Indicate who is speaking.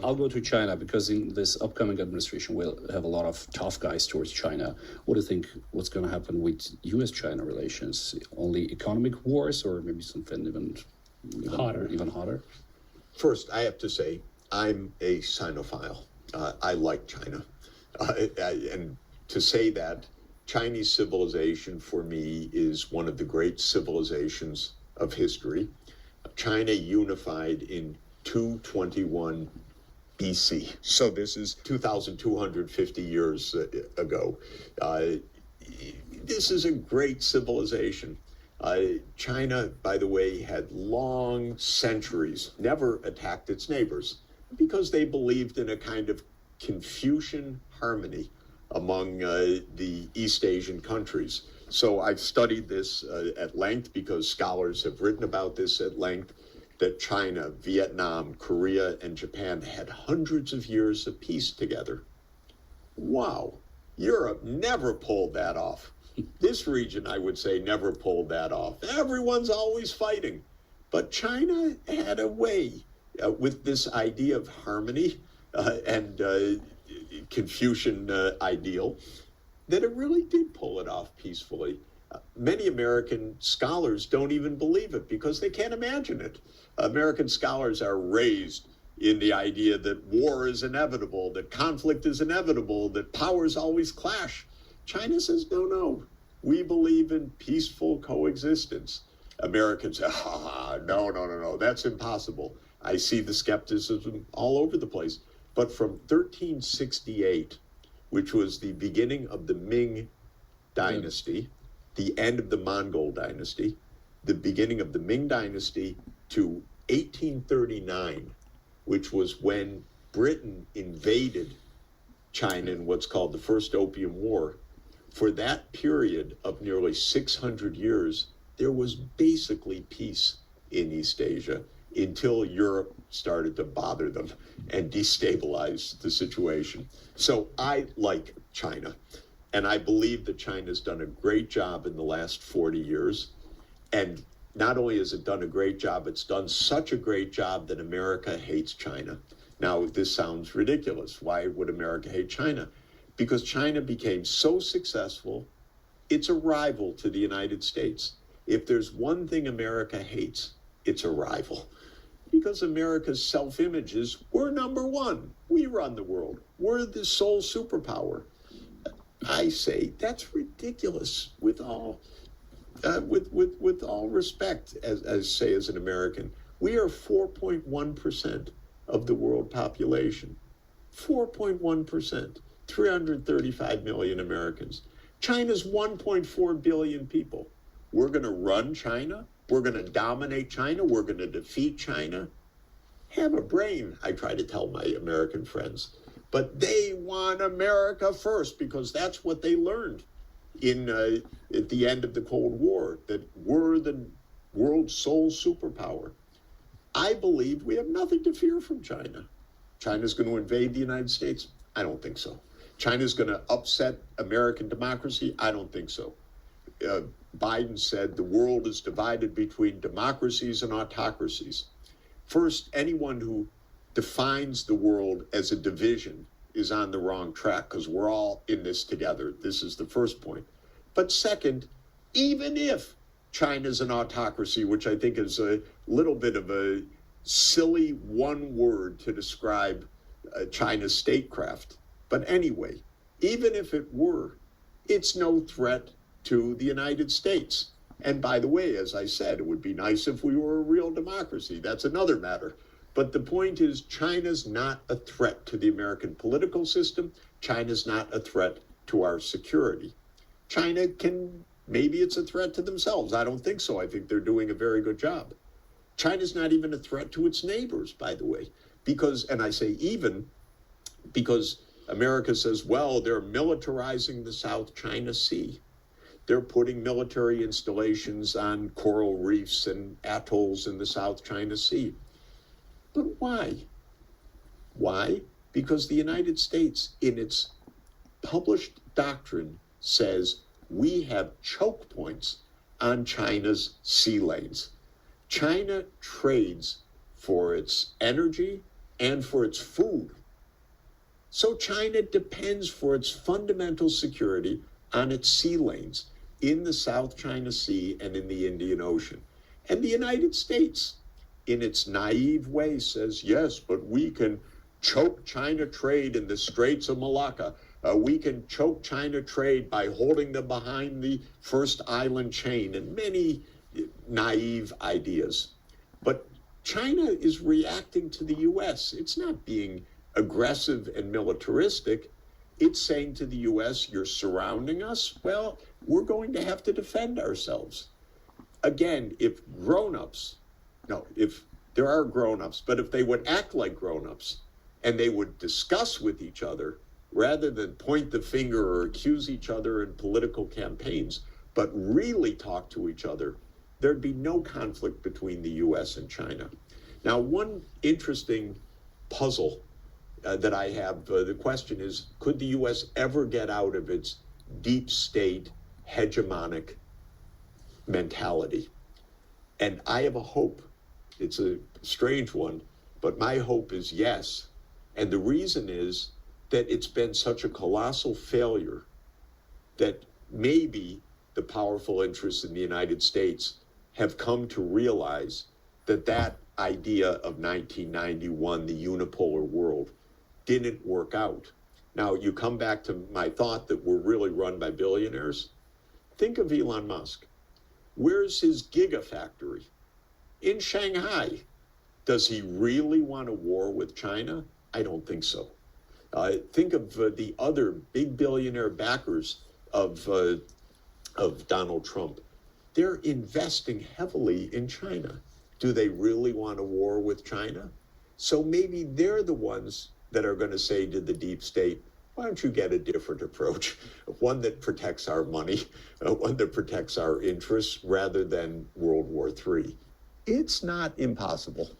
Speaker 1: I'll go to China, because in this upcoming administration, we'll have a lot of tough guys towards China. What do you think, what's going to happen with U.S.-China relations? Only economic wars, or maybe something even hotter?
Speaker 2: First, I have to say, I'm a Sinophile. I like China. And to say that, Chinese civilization for me is one of the great civilizations of history. China unified in 221 BC. So this is 2,250 years ago. This is a great civilization. China, by the way, had long centuries never attacked its neighbors because they believed in a kind of Confucian harmony among the East Asian countries. So I've studied this at length because scholars have written about this at length, that China, Vietnam, Korea, and Japan had hundreds of years of peace together. Wow, Europe never pulled that off. This region, I would say, never pulled that off. Everyone's always fighting. But China had a way with this idea of harmony and Confucian ideal, that it really did pull it off peacefully. Many American scholars don't even believe it because they can't imagine it. American scholars are raised in the idea that war is inevitable, that conflict is inevitable, that powers always clash. China says, no, we believe in peaceful coexistence. Americans say, no, that's impossible. I see the skepticism all over the place. But from 1368, which was the beginning of the Ming dynasty, the end of the Mongol dynasty, the beginning of the Ming dynasty, to 1839, which was when Britain invaded China in what's called the First Opium War. For that period of nearly 600 years, there was basically peace in East Asia until Europe started to bother them and destabilize the situation. So I like China, and I believe that China's done a great job in the last 40 years. And not only has it done a great job, it's done such a great job that America hates China. Now, this sounds ridiculous. Why would America hate China? Because China became so successful, it's a rival to the United States. If there's one thing America hates, it's a rival. Because America's self-image is, we're number one. We run the world. We're the sole superpower. I say that's ridiculous with all respect, as an American. We are 4.1% of the world population. 4.1%. 335 million Americans. China's 1.4 billion people. We're going to run China. We're going to dominate China. We're going to defeat China. Have a brain, I try to tell my American friends. But they want America first because that's what they learned at the end of the Cold War, that we're the world's sole superpower. I believe we have nothing to fear from China. China's going to invade the United States? I don't think so. China's going to upset American democracy? I don't think so. Biden said the world is divided between democracies and autocracies. First, anyone who defines the world as a division is on the wrong track because we're all in this together. This is the first point. But second, even if China's an autocracy, which I think is a little bit of a silly one word to describe China's statecraft. But anyway, even if it were, it's no threat to the United States. And by the way, as I said, it would be nice if we were a real democracy. That's another matter. But the point is, China's not a threat to the American political system. China's not a threat to our security. China maybe it's a threat to themselves. I don't think so. I think they're doing a very good job. China's not even a threat to its neighbors, by the way, because, and I say even, because America says, well, they're militarizing the South China Sea. They're putting military installations on coral reefs and atolls in the South China Sea. But why? Why? Because the United States, in its published doctrine, says we have choke points on China's sea lanes. China trades for its energy, and for its food. So China depends for its fundamental security on its sea lanes in the South China Sea and in the Indian Ocean. And the United States, in its naive way, says, yes, but we can choke China trade in the Straits of Malacca. We can choke China trade by holding them behind the first island chain, and many naive ideas. But China is reacting to the U.S. It's not being aggressive and militaristic. It's saying to the U.S., you're surrounding us. Well, we're going to have to defend ourselves. Again, if there are grown-ups, but if they would act like grown-ups and they would discuss with each other rather than point the finger or accuse each other in political campaigns, but really talk to each other, there'd be no conflict between the U.S. and China. Now, one interesting puzzle that I have, the question is, could the U.S. ever get out of its deep state hegemonic mentality? And I have a hope. It's a strange one, but my hope is yes. And the reason is that it's been such a colossal failure that maybe the powerful interests in the United States have come to realize that that idea of 1991, the unipolar world, didn't work out. Now, you come back to my thought that we're really run by billionaires. Think of Elon Musk. Where's his gigafactory? In Shanghai. Does he really want a war with China? I don't think so. Think of the other big billionaire backers of Donald Trump. They're investing heavily in China. Do they really want a war with China? So maybe they're the ones that are going to say to the deep state, why don't you get a different approach, one that protects our money, one that protects our interests rather than World War III? It's not impossible.